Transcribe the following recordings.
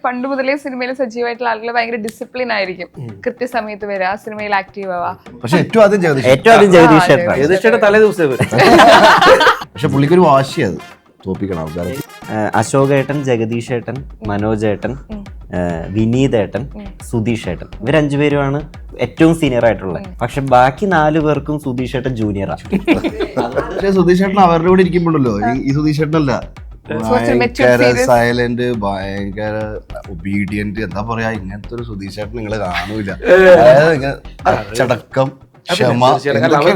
പണ്ട് മുതലേ സിനിമയിൽ സജീവമായിട്ടുള്ള ആളുകൾ ഭയങ്കര ഡിസിപ്ലിൻ ആയിരിക്കും. കൃത്യസമയത്ത് വരിക, സിനിമയിൽ ആക്റ്റീവ് ആവാ. പക്ഷെ ഏറ്റവും ആദ്യം ജഗദീഷ് തലേ ദിവസം പക്ഷെ പുള്ളിക്കൊരു വാശിയത് തോപ്പിക്കണം ആൾക്കാരെ. അശോക് ഏട്ടൻ, ജഗദീഷ് ഏട്ടൻ, മനോജ് ഏട്ടൻ, വിനീത് ഏട്ടൻ, സുധീഷ് ഏട്ടൻ, ഇവരഞ്ചുപേരുമാണ് ഏറ്റവും സീനിയർ ആയിട്ടുള്ളത്. പക്ഷെ ബാക്കി 4 പേർക്കും സുധീഷ് ഏട്ടൻ ജൂനിയറാണ്. പക്ഷെ സുധീഷ് ഏട്ടൻ അവരുടെ കൂടെ ഇരിക്കുമ്പോഴല്ലോ ഈ സുധീഷ് ഏട്ടനല്ല, ഭയങ്കര സൈലന്റ്, ഭയങ്കര ഒബീഡിയന്റ്, എന്താ പറയാ, ഇങ്ങനത്തെ ഒരു സുധീഷ് ഏട്ടൻ നിങ്ങള് കാണൂല. അതായത് അച്ചടക്കം, ക്ഷമ,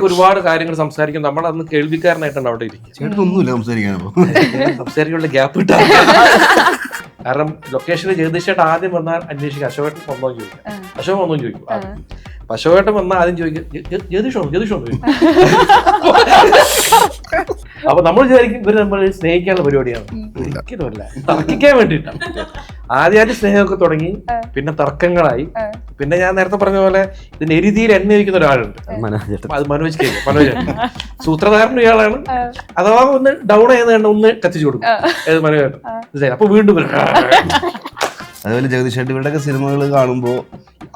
ഒരുപാട് കാര്യങ്ങൾ സംസാരിക്കും. നമ്മളന്ന് കേൾവിക്കാരനായിട്ടാണ് അവിടെ ഇരിക്കുന്നത്. ചേട്ടനൊന്നുമില്ല സംസാരിക്കാനോ, സംസാരിക്കാനുള്ള ഗ്യാപ്പ് കിട്ടാ. കാരണം ലൊക്കേഷനിൽ ജഗദീഷേട്ടൻ ആദ്യം വന്നാൽ അന്വേഷിക്കും അശോകേട്ടൻ വന്നോ ചോദിക്കും, അശോകൻ വന്നോ ചോദിക്കും. അശോകേട്ടൻ വന്നാൽ ആദ്യം ചോദിക്കും ജഗദീഷോ ചോദിക്കും. അപ്പൊ നമ്മൾ വിചാരിക്കും ഇവര് നമ്മൾ സ്നേഹിക്കാനുള്ള പരിപാടിയാണ്. ഒരിക്കലുമല്ല, തർക്കിക്കാൻ വേണ്ടിയിട്ടാണ്. ആദ്യമായിട്ട് സ്നേഹമൊക്കെ തുടങ്ങി, പിന്നെ തർക്കങ്ങളായി. പിന്നെ ഞാൻ നേരത്തെ പറഞ്ഞ പോലെ ഇതിന് എരുതിയിൽ എണ്ണ ഒഴിക്കുന്ന ഒരാളുണ്ട്, അത് മനോജ് സൂത്രധാരൻ ഇയാളാണ്. അഥവാ ഒന്ന് ഡൗൺ ചെയ്യുന്ന ഒന്ന് കത്തിച്ചു കൊടുക്കും മനോജ്. അപ്പൊ വീണ്ടും അതുപോലെ ജഗദീഷ് ചേട്ടൻ ഇവരുടെയൊക്കെ സിനിമകൾ കാണുമ്പോൾ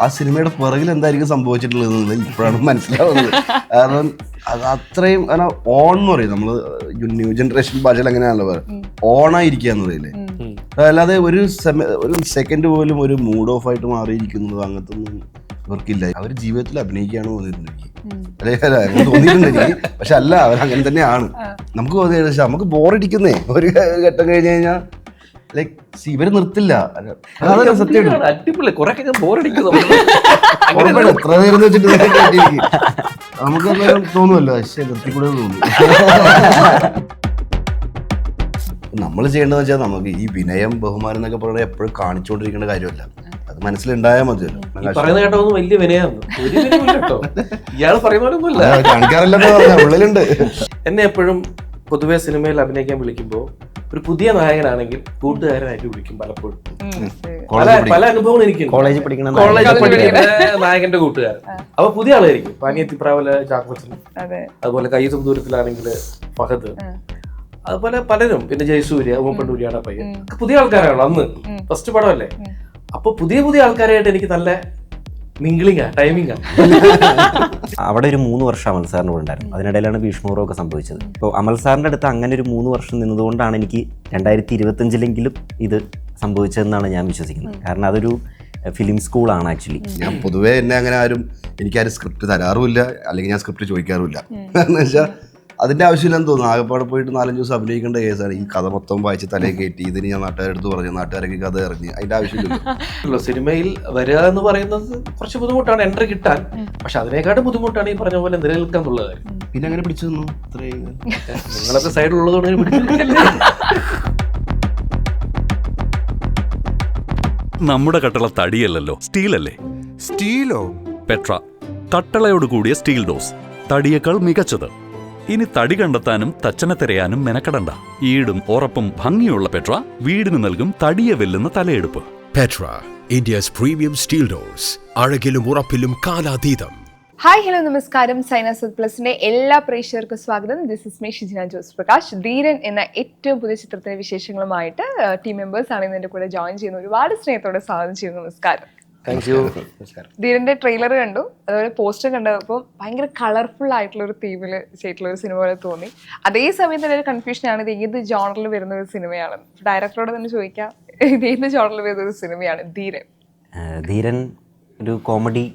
ആ സിനിമയുടെ പുറകിൽ എന്തായിരിക്കും സംഭവിച്ചിട്ടുള്ളത് ഇപ്പോഴാണ് മനസ്സിലാവുന്നത്. കാരണം അത് അത്രയും ഓൺ എന്ന് പറയും, നമ്മള് ന്യൂ ജനറേഷൻ ഭാഷയിൽ അങ്ങനെയാണല്ലോ പറയുക, ഓണായിരിക്കുക എന്ന് പറയില്ലേ. അല്ലാതെ ഒരു സെക്കൻഡ് പോലും ഒരു മൂഡ് ഓഫ് ആയിട്ട് മാറിയിരിക്കുന്നത് അങ്ങനത്തെ ഒന്നും ഇവർക്കില്ല. അവർ ജീവിതത്തിൽ അഭിനയിക്കുകയാണ് തോന്നിയിട്ടുണ്ട് എനിക്ക്. പക്ഷെ അല്ല, അവരങ്ങനെ തന്നെയാണ്. നമുക്ക് തോന്നിയത് പക്ഷെ നമുക്ക് ബോറടിക്കുന്നേ ഒരു ഘട്ടം കഴിഞ്ഞ് കഴിഞ്ഞാൽ ലൈക് ഇവര് നിർത്തില്ല. സത്യം അടിപൊളി കുറെ ബോറടിക്കുന്നു. എത്ര നേരം വെച്ചിട്ട് നമുക്ക് തോന്നുമല്ലോ, പക്ഷെ നിർത്തിക്കൂടെ തോന്നും. നമ്മൾ ചെയ്യേണ്ടതെന്ന് വെച്ചാൽ നമുക്ക് ഈ വിനയം ബഹുമാനം എന്നൊക്കെ പറയുന്നത് എപ്പോഴും കാണിച്ചുകൊണ്ടിരിക്കേണ്ട കാര്യമല്ല, അത് മനസ്സിലുണ്ടായാൽ മതിയല്ലോ. പറയുന്ന കേട്ടൊന്നും വലിയ വിനയാണ്, ഇയാൾ പറയുന്നവരൊന്നുമില്ല, കാണിക്കാറില്ലെന്ന് ഉള്ളിലുണ്ട്. എന്നെ എപ്പോഴും പൊതുവെ സിനിമയിൽ അഭിനയിക്കാൻ വിളിക്കുമ്പോൾ ഒരു പുതിയ നായകനാണെങ്കിൽ കൂട്ടുകാരനായിട്ട് വിളിക്കും. പലപ്പോഴും പല അനുഭവങ്ങൾ എനിക്ക് കോളേജിൽ പഠിക്കുന്ന നായകന്റെ കൂട്ടുകാരൻ. അപ്പൊ പുതിയ ആളായിരിക്കും. പാനിയത്തിപ്രാവല് ചാക്കോച്ചൻ, അതുപോലെ കയ്യും ദൂരത്തിലാണെങ്കിൽ ഫഹദ്, അതുപോലെ പലരും, പിന്നെ ജയസൂര്യ, ഉമ്മപ്പണ്ടൂരിയാണ് പയ്യൻ, പുതിയ ആൾക്കാരാണ്. അന്ന് ഫസ്റ്റ് പടമല്ലേ, അപ്പൊ പുതിയ ആൾക്കാരായിട്ട് എനിക്ക് നല്ല മിംഗ്ലിംഗാ, ടൈമിംഗാ. അവിടെ ഒരു 3 വർഷം അമൽ സാറിന് കൂടെ ഉണ്ടായിരുന്നു. അതിനിടയിലാണ് ഭീഷ്മപർവ്വമൊക്കെ സംഭവിച്ചത്. ഇപ്പോൾ അമൽ സാറിൻ്റെ അടുത്ത് അങ്ങനെ ഒരു 3 വർഷം നിന്നതുകൊണ്ടാണ് എനിക്ക് 2025 ഇത് സംഭവിച്ചതെന്നാണ് ഞാൻ വിശ്വസിക്കുന്നത്. കാരണം അതൊരു ഫിലിം സ്കൂളാണ് ആക്ച്വലി. ഞാൻ പൊതുവേ എന്നെ അങ്ങനെ എനിക്കാരും സ്ക്രിപ്റ്റ് തരാറുമില്ല, അല്ലെങ്കിൽ ഞാൻ സ്ക്രിപ്റ്റ് ചോദിക്കാറുമില്ല. എന്ന് വെച്ചാൽ അതിന്റെ ആവശ്യമില്ലെന്ന് തോന്നുന്നു. ആകെപ്പാടെ പോയിട്ട് 4-5 ദിവസം അഭിനയിക്കേണ്ട കേസാണ്. ഈ കഥ മൊത്തം വായിച്ച് തലേ കയറ്റി ഇതിന് ഞാൻ നാട്ടുകാരെടുത്ത് പറഞ്ഞു, നാട്ടുകാരൊക്കെ കഥ അറിഞ്ഞ്, അതിന്റെ ആവശ്യമില്ല. സിനിമയിൽ വരിക എന്ന് പറയുന്നത് കുറച്ച് ബുദ്ധിമുട്ടാണ്, എൻട്രി കിട്ടാൻ. പക്ഷെ അതിനേക്കാട്ടും ബുദ്ധിമുട്ടാണ് ഈ പറഞ്ഞ പോലെ നിലനിൽക്കാൻ എന്നുള്ളത്. പിന്നെ അങ്ങനെ പിടിച്ചു തന്നു. നിങ്ങളൊക്കെ സൈഡിലുള്ളതുകൊണ്ട് പിടിച്ചു. നമ്മുടെ കട്ടള തടിയല്ലല്ലോ, സ്റ്റീലല്ലേ? സ്റ്റീലോ? പെട്ര, കട്ടളയോട് കൂടിയ സ്റ്റീൽ ഡോസ്, തടിയേക്കാൾ മികച്ചത്. ഇനി തടി കണ്ടെത്താനും തച്ചനെ തിരയാനും മെനക്കെടണ്ട. ഈടും ഉറപ്പും ഭംഗിയുള്ള പെട്ര വീടിന് നൽകും തടിയെ വെല്ലുന്ന തലയെടുപ്പ്. Petra, India's premium steel doors, അഴകിലും ഉറപ്പിലും കാലാതീതം. ഹായ്, ഹലോ, നമസ്കാരം. സൈനസ് പ്ലസിന്റെ എല്ലാ പ്രേക്ഷകർക്കും സ്വാഗതം. This is me Shijina Jose Prakash. Dheeran എന്ന ഏറ്റവും പുതിയ ചിത്രത്തിന്റെ വിശേഷങ്ങളുമായിട്ട് ടീം മെമ്പേഴ്സ് ആണ് ഇതിന്റെ കൂടെ ജോയിൻ ചെയ്യുന്നത്. ഒരുപാട് സ്നേഹത്തോടെ സ്വാഗതം ചെയ്യുന്നു. നമസ്കാരം. ധീരന്റെ ട്രെയിലർ കണ്ടു, അതുപോലെ പോസ്റ്റർ കണ്ടപ്പോൾ ഭയങ്കര കളർഫുൾ ആയിട്ടുള്ള ഒരു തീമിൽ ചെയ്തിട്ടുള്ള ഒരു സിനിമ പോലെ തോന്നി. അതേസമയം തന്നെ ഒരു കൺഫ്യൂഷനാണ്, ഇത് ഏത് ജോണറിൽ വരുന്ന ഒരു സിനിമയാണ്. ഡയറക്ടറോട് തന്നെ ചോദിക്കാം, ഇത് ഏത് ജോണറിൽ വരുന്ന ഒരു സിനിമയാണ് ധീരൻ? ധീരൻ ഒരു കോമഡി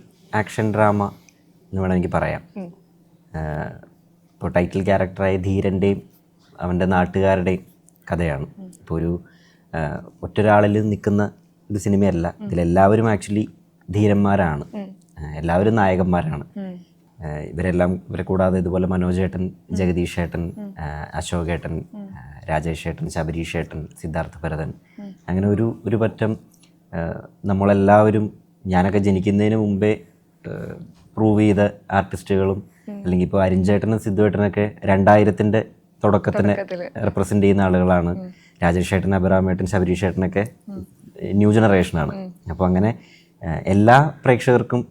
ആക്ഷൻ ഡ്രാമ എന്ന് വേണം എനിക്ക് പറയാം. ഇപ്പോൾ ടൈറ്റിൽ ക്യാരക്ടറായ ധീരൻ്റെയും അവൻ്റെ നാട്ടുകാരുടെയും കഥയാണ്. ഇപ്പോൾ ഒരു ഒറ്റൊരാളിൽ നിൽക്കുന്ന ഒരു സിനിമയല്ല. ഇതിലെല്ലാവരും ആക്ച്വലി ധീരന്മാരാണ്, എല്ലാവരും നായകന്മാരാണ്. ഇവരെ കൂടാതെ ഇതുപോലെ മനോജ് ഏട്ടൻ, ജഗദീഷ് ഏട്ടൻ, അശോക് ഏട്ടൻ, രാജേഷ് ഏട്ടൻ, ശബരീഷ് ഏട്ടൻ, സിദ്ധാർത്ഥ ഭരതൻ, അങ്ങനെ ഒരു പറ്റം നമ്മളെല്ലാവരും, ഞാനൊക്കെ ജനിക്കുന്നതിന് മുമ്പേ പ്രൂവ് ചെയ്ത ആർട്ടിസ്റ്റുകളും, അല്ലെങ്കിൽ ഇപ്പോൾ അരിഞ്ചേട്ടനും സിദ്ധുവേട്ടനൊക്കെ 2000-ന്റെ തുടക്കത്തിന് റെപ്രസെൻ്റ് ചെയ്യുന്ന ആളുകളാണ്. രാജേഷ് ഏട്ടൻ, അഭിറാമേട്ടൻ, ശബരീഷ് ഏട്ടനൊക്കെ ന്യൂ ജനറേഷനാണ്. അപ്പോൾ അങ്ങനെ എല്ലാ പ്രേക്ഷകർക്കും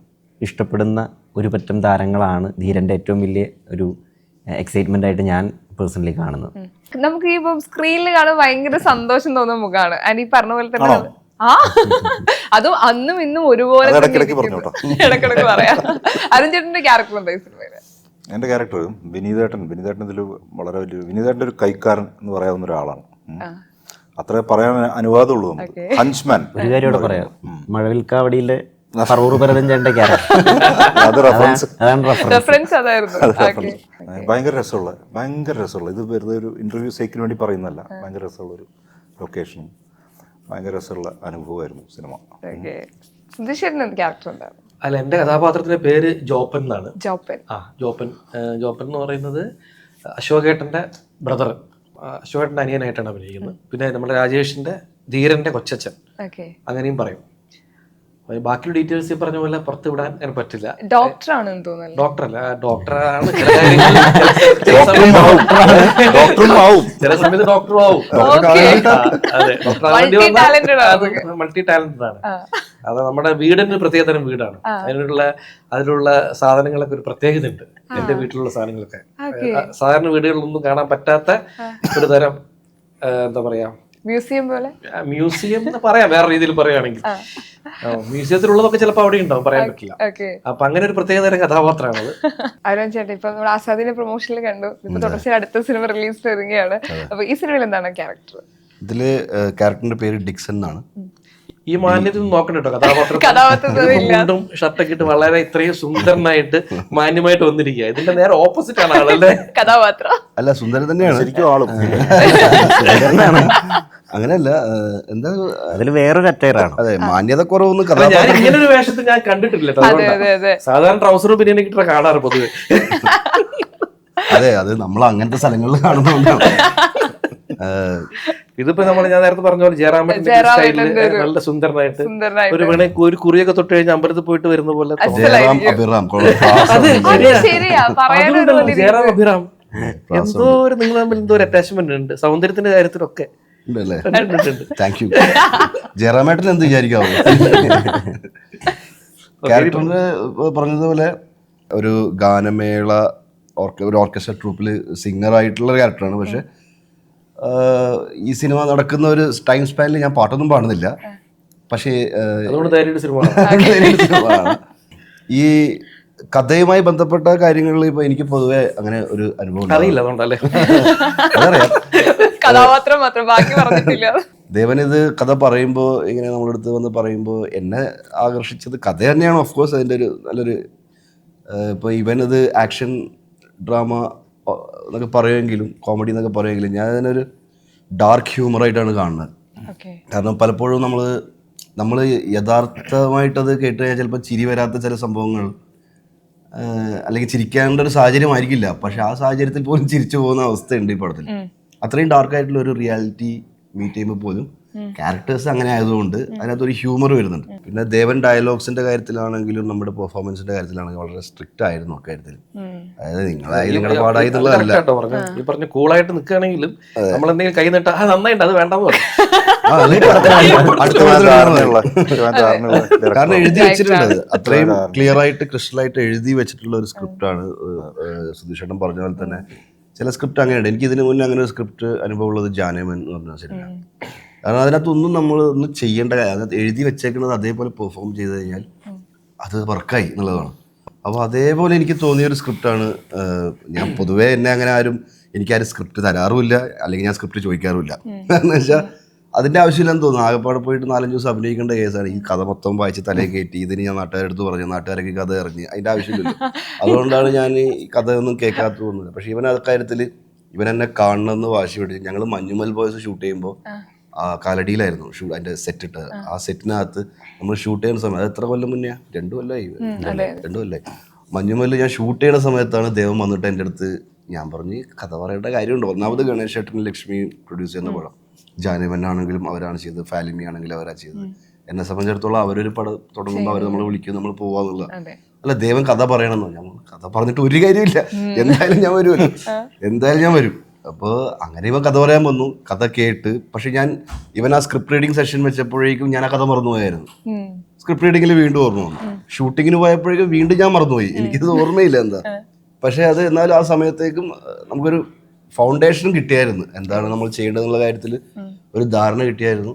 ഇഷ്ടപ്പെടുന്ന ഒരു പറ്റം താരങ്ങളാണ് ധീരൻ്റെ ഏറ്റവും വലിയ ഒരു എക്സൈറ്റ്മെൻ്റ് ആയിട്ട് ഞാൻ പേഴ്സണലി കാണുന്നത്. നമുക്ക് ഈ സ്ക്രീനിൽ കാണുമ്പോൾ ഭയങ്കര സന്തോഷം തോന്നുന്ന മുഖമാണ്. ആൻഡ് ഈ പറഞ്ഞ പോലെ തന്നെ ആ അതും അന്നും ഇന്നും ഒരുപോലെ അത് തന്നെ ഇടയ്ക്കിടയ്ക്ക് ഇരിക്കുന്നു. പറഞ്ഞു ഇടയ്ക്കിടയ്ക്ക് പറയാം. അരുൺ ചേട്ടന്റെ ക്യാരക്ടർ എന്താ ഈ സിനിമയില്? എൻ്റെ ക്യാരക്ടർ വിനീതേട്ടൻ ഇതിൽ വളരെ വലിയൊരു വിനീതേട്ടൻ്റെ ഒരു കൈക്കാരൻ എന്ന് പറയാവുന്ന ഒരാളാണ്. അത്രേ പറയാൻ അനുവാദമുള്ളൂ നമുക്ക്. ഹഞ്ച്മാൻ ഒരു കാര്യം ഇവിടെ പറയാം, മഴവിൽക്കാവടിയിലെ പറവൂർ പരതഞ്ചേട്ടൻ്റെ ക്യാരക്ടർ അത് റെഫറൻസ്. അതാണ് റെഫറൻസ്. റെഫറൻസ് അതായിരുന്നു. Okay. ഭയങ്കര രസമുള്ള ഇത് വെറുതെ ഒരു ഇന്റർവ്യൂ സേക്കിന് വേണ്ടി പറയുന്നതല്ല. ഭയങ്കര രസമുള്ള ഒരു ലൊക്കേഷനും ഭയങ്കര രസമുള്ള അനുഭവമായിരുന്നു സിനിമ. Okay. സുധീഷേട്ടന് എന്ത് ക്യാരക്ടർ ഉണ്ടായിരുന്നു? അല്ല, എൻ്റെ കഥാപാത്രത്തിന്റെ പേര് ജോപ്പൻ എന്നാണ്. ജോപ്പൻ. ജോപ്പൻ എന്ന് പറയുന്നത് അശോകേട്ടൻ്റെ ബ്രദർ, അശോകേട്ടൻ്റെ അനിയനായിട്ടാണ് അഭിനയിക്കുന്നത്. പിന്നെ നമ്മുടെ രാജേഷിന്റെ ധീരന്റെ കൊച്ചച്ഛൻ, Okay. അങ്ങനെയും പറയും. ബാക്കി ഡീറ്റെയിൽസ് ഈ പറഞ്ഞ പോലെ പുറത്ത് വിടാൻ എനിക്ക് പറ്റില്ല. ഡോക്ടർ ആണെന്ന് തോന്നുന്നു. ഡോക്ടറല്ല, ഡോക്ടറാണ്. ചില സമയത്ത് ഡോക്ടറും ആവും. അതെ, മൾട്ടി ടാലന്റഡ് ആണ്. അത് നമ്മുടെ വീടിന് പ്രത്യേക തരം വീടാണ്. അതിലുള്ള സാധനങ്ങളൊക്കെ ഒരു പ്രത്യേകത ഉണ്ട്. എന്റെ വീട്ടിലുള്ള സാധനങ്ങളൊക്കെ സാധാരണ വീടുകളിലൊന്നും കാണാൻ പറ്റാത്ത ഒരു തരം, എന്താ പറയാ, മ്യൂസിയം പോലെ. മ്യൂസിയം എന്ന് പറയാം, വേറെ രീതിയിൽ പറയുകയാണെങ്കിൽ. മ്യൂസിയത്തിലുള്ളതൊക്കെ ചിലപ്പോൾ അവിടെ ഉണ്ടാവും, പറയാൻ പറ്റില്ല. അപ്പൊ അങ്ങനെ ഒരു പ്രത്യേക തരം കഥാപാത്രമാണത്. അരുൺ ചേട്ടാ, ഇപ്പൊ നമ്മുടെ ആസാദിന്റെ പ്രൊമോഷനിൽ കണ്ടു, ഇപ്പൊ തുടർച്ചയായി അടുത്ത സിനിമ റിലീസ് വരികയാണ്. അപ്പൊ ഈ സിനിമയിൽ എന്താണ് ക്യാരക്ടർ? ഇതില് ക്യാരക്ടറിന്റെ പേര് ഡിക്സൺ എന്നാണ്. ഈ മാന്യത നോക്കണം കേട്ടോ, കഥാപാത്രം ഷർട്ടൊക്കെ ഇട്ട് വളരെ ഇത്രയും സുന്ദരനായിട്ട് മാന്യമായിട്ട് വന്നിരിക്കുക. ഇതിന്റെ നേരെ ഓപ്പോസിറ്റ് ആണ് ആളല്ലേ കഥാപാത്രം. അല്ല, സുന്ദരൻ തന്നെയാണ് ശരിക്കും ആളും. അങ്ങനെയല്ല, എന്താ അതിൽ വേറൊരു അറ്റയറാണ്. അതെ, മാന്യത കുറവൊന്നും ഞാൻ ഇങ്ങനെ ഒരു വേഷത്തിൽ ഞാൻ കണ്ടിട്ടില്ല. സാധാരണ ട്രൗസറും ബിരിയാണി കിട്ടാൻ കാണാറ് പൊതുവെ. അതെ, അത് നമ്മൾ അങ്ങനത്തെ സ്ഥലങ്ങളിൽ കാണുന്നതുകൊണ്ടാണ്. ഇതിപ്പോ ഞാൻ നേരത്തെ പറഞ്ഞ പോലെ ജയറാമേട്ടന്റെ സ്റ്റൈലില് നല്ല സുന്ദരനായിട്ട് ഒരു കുറിയൊക്കെ തൊട്ട് കഴിഞ്ഞ് അമ്പലത്തിൽ പോയിട്ട് വരുന്ന പോലെ. ജയറാം അഭിറാം എന്തോ ഒരു നിങ്ങൾ തമ്മിൽ എന്തോ ഒരു അറ്റാച്ച്മെന്റ് ഉണ്ട് സൗന്ദര്യത്തിന്റെ കാര്യത്തിലൊക്കെ. Thank you. ജയറാമേട്ടൻ എന്ത് വിചാരിക്കാവോ? ക്യാരക്ടറിന് പറഞ്ഞതുപോലെ ഒരു ഗാനമേള ഒരു ഓർക്കസ്ട്ര ട്രൂപ്പിൽ സിംഗർ ആയിട്ടുള്ള ക്യാരക്ടറാണ്. പക്ഷെ ഈ സിനിമ നടക്കുന്ന ഒരു ടൈം സ്പാനിൽ ഞാൻ പാട്ടൊന്നും പാടുന്നില്ല. പക്ഷേ ഈ കഥയുമായി ബന്ധപ്പെട്ട കാര്യങ്ങളിൽ ഇപ്പൊ എനിക്ക് പൊതുവെ അങ്ങനെ ഒരു അനുഭവം അറിയില്ല, അതുകൊണ്ടല്ലേ അതറിയാം. കഥാപാത്രം മാത്രം, ബാക്കി പറഞ്ഞിട്ടില്ല. ദേവൻ ഇത് കഥ പറയുമ്പോൾ ഇങ്ങനെ നമ്മുടെ അടുത്ത് വന്ന് പറയുമ്പോൾ എന്നെ ആകർഷിച്ചത് കഥ തന്നെയാണ്. ഓഫ് കോഴ്സ് അതിൻ്റെ ഒരു നല്ലൊരു ഇപ്പോൾ ഇവനത് ആക്ഷൻ ഡ്രാമ എന്നൊക്കെ പറയുമെങ്കിലും കോമഡി എന്നൊക്കെ പറയുമെങ്കിലും ഞാൻ അതിനൊരു ഡാർക്ക് ഹ്യൂമറായിട്ടാണ് കാണുന്നത്. കാരണം പലപ്പോഴും നമ്മൾ യഥാർത്ഥമായിട്ടത് കേട്ട് കഴിഞ്ഞാൽ ചിലപ്പോൾ ചിരി വരാത്ത ചില സംഭവങ്ങൾ അല്ലെങ്കിൽ ചിരിക്കേണ്ട ഒരു സാഹചര്യമായിരിക്കില്ല, പക്ഷെ ആ സാഹചര്യത്തിൽ പോലും ചിരിച്ചു പോകുന്ന അവസ്ഥയുണ്ട് ഈ പടത്തിൽ. അത്രയും ഡാർക്കായിട്ടുള്ള ഒരു റിയാലിറ്റി മീറ്റ് ചെയ്യുമ്പോൾ പോലും ക്യാരക്ടേഴ്സ് അങ്ങനെ ആയതുകൊണ്ട് അതിനകത്തൊരു ഹ്യൂമർ വരുന്നുണ്ട്. പിന്നെ ദേവൻ ഡയലോഗ്സിന്റെ കാര്യത്തിലാണെങ്കിലും നമ്മുടെ പെർഫോമൻസിന്റെ കാര്യത്തിലാണെങ്കിലും വളരെ സ്ട്രിക്റ്റ് ആയിരുന്നു അക്കാര്യത്തിൽ. അതായത് നിങ്ങളുടെ പാടായി എന്നുള്ളതല്ല. ഈ പറഞ്ഞ കൂളായിട്ട് നിൽക്കുകയാണെങ്കിലും നമ്മളെന്തെങ്കിലും കൈ നട്ടാ നന്നായിട്ട് അത് വേണ്ടെന്ന് പറഞ്ഞു. കാരണം എഴുതി വെച്ചിട്ടുണ്ട്, അത്രയും ക്ലിയർ ആയിട്ട് ക്രിസ്റ്റലായിട്ട് എഴുതി വെച്ചിട്ടുള്ള ഒരു സ്ക്രിപ്റ്റാണ്. സുധീഷേട്ടൻ പറഞ്ഞ പോലെ തന്നെ ചില സ്ക്രിപ്റ്റ് അങ്ങനെയുണ്ട്. എനിക്ക് ഇതിനു മുന്നേ അങ്ങനെ ഒരു സ്ക്രിപ്റ്റ് അനുഭവം ഉള്ളത് ജാനേമൻ എന്ന് പറഞ്ഞ സിനിമയാണ്. കാരണം അതിനകത്തൊന്നും നമ്മൾ ഒന്നും ചെയ്യേണ്ട കാര്യം, അതിനകത്ത് എഴുതി വെച്ചേക്കുന്നത് അതേപോലെ പെർഫോം ചെയ്ത് കഴിഞ്ഞാൽ അത് വർക്കായി എന്നുള്ളതാണ്. അപ്പോൾ അതേപോലെ എനിക്ക് തോന്നിയൊരു സ്ക്രിപ്റ്റാണ്. ഞാൻ പൊതുവേ എന്നെ അങ്ങനെ എനിക്കാരും സ്ക്രിപ്റ്റ് തരാറുമില്ല, അല്ലെങ്കിൽ ഞാൻ സ്ക്രിപ്റ്റ് ചോദിക്കാറുമില്ല. എന്ന് വെച്ചാൽ അതിൻ്റെ ആവശ്യമില്ലെന്ന് തോന്നുന്നു. ആകെപ്പാടെ പോയിട്ട് 4-5 ദിവസം അഭിനയിക്കേണ്ട കേസാണ്. ഈ കഥ മൊത്തം വായിച്ച് തലയിൽ കയറ്റി ഇതിന് ഞാൻ നാട്ടുകാരെടുത്ത് പറഞ്ഞു, നാട്ടുകാരൊക്കെ കഥ അറിഞ്ഞ് അതിൻ്റെ ആവശ്യമില്ലല്ലോ. അതുകൊണ്ടാണ് ഞാൻ ഈ കഥയൊന്നും കേൾക്കാത്ത തോന്നുന്നത്. പക്ഷെ ഇവൻ അക്കാര്യത്തിൽ ഇവൻ എന്നെ കാണണമെന്ന് വാശി പിടിച്ച് ഞങ്ങൾ മഞ്ഞുമൽ ബോയ്സ് ഷൂട്ട് ചെയ്യുമ്പോൾ കാലടിയിലായിരുന്നു അതിൻ്റെ സെറ്റ് ഇട്ടത്. ആ സെറ്റിനകത്ത് നമ്മൾ ഷൂട്ട് ചെയ്യുന്ന സമയത്ത് അത് എത്ര കൊല്ലം മുന്നേ 2 കൊല്ലമായി 2 കൊല്ലമായി മഞ്ഞുമൽ ഞാൻ ഷൂട്ട് ചെയ്യുന്ന സമയത്താണ് ദേവൻ വന്നിട്ട് എൻ്റെ അടുത്ത് ഞാൻ പറഞ്ഞ് കഥ പറയേണ്ട കാര്യമുണ്ട്. ഒന്നാമത് ഗണേഷ് ചേട്ടനും ലക്ഷ്മി പ്രൊഡ്യൂസ് ചെയ്യുന്ന പടം, ജാനവനാണെങ്കിലും അവരാണ് ചെയ്തത്, ഫാലിമി ആണെങ്കിലും അവരാണ് ചെയ്തത്. എന്നെ സംബന്ധിച്ചിടത്തോളം അവരൊരു പടം തുടങ്ങുമ്പോൾ അവർ നമ്മളെ വിളിക്കും, നമ്മൾ പോവാന്നുള്ള. അല്ല, ദേവൻ കഥ പറയണമെന്നോ, ഞാൻ കഥ പറഞ്ഞിട്ട് ഒരു കാര്യമില്ല, എന്തായാലും ഞാൻ വരും. അപ്പോൾ അങ്ങനെ ഇവൻ കഥ പറയാൻ വന്നു, കഥ കേട്ട്. പക്ഷെ ഇവൻ ആ സ്ക്രിപ്റ്റ് റീഡിങ് സെഷൻ വെച്ചപ്പോഴേക്കും ഞാൻ ആ കഥ മറന്നുപോയായിരുന്നു. സ്ക്രിപ്റ്റ് റീഡിങ്ങിൽ വീണ്ടും ഓർമ്മ വന്നു, ഷൂട്ടിങ്ങിന് പോയപ്പോഴേക്കും വീണ്ടും ഞാൻ മറന്നുപോയി, എനിക്കിത് ഓർമ്മയില്ല എന്താ. പക്ഷെ അത് എന്നാലും ആ സമയത്തേക്കും നമുക്കൊരു ഫൗണ്ടേഷൻ കിട്ടിയായിരുന്നു, എന്താണ് നമ്മൾ ചെയ്യേണ്ടതെന്നുള്ള കാര്യത്തിൽ ഒരു ധാരണ കിട്ടിയായിരുന്നു.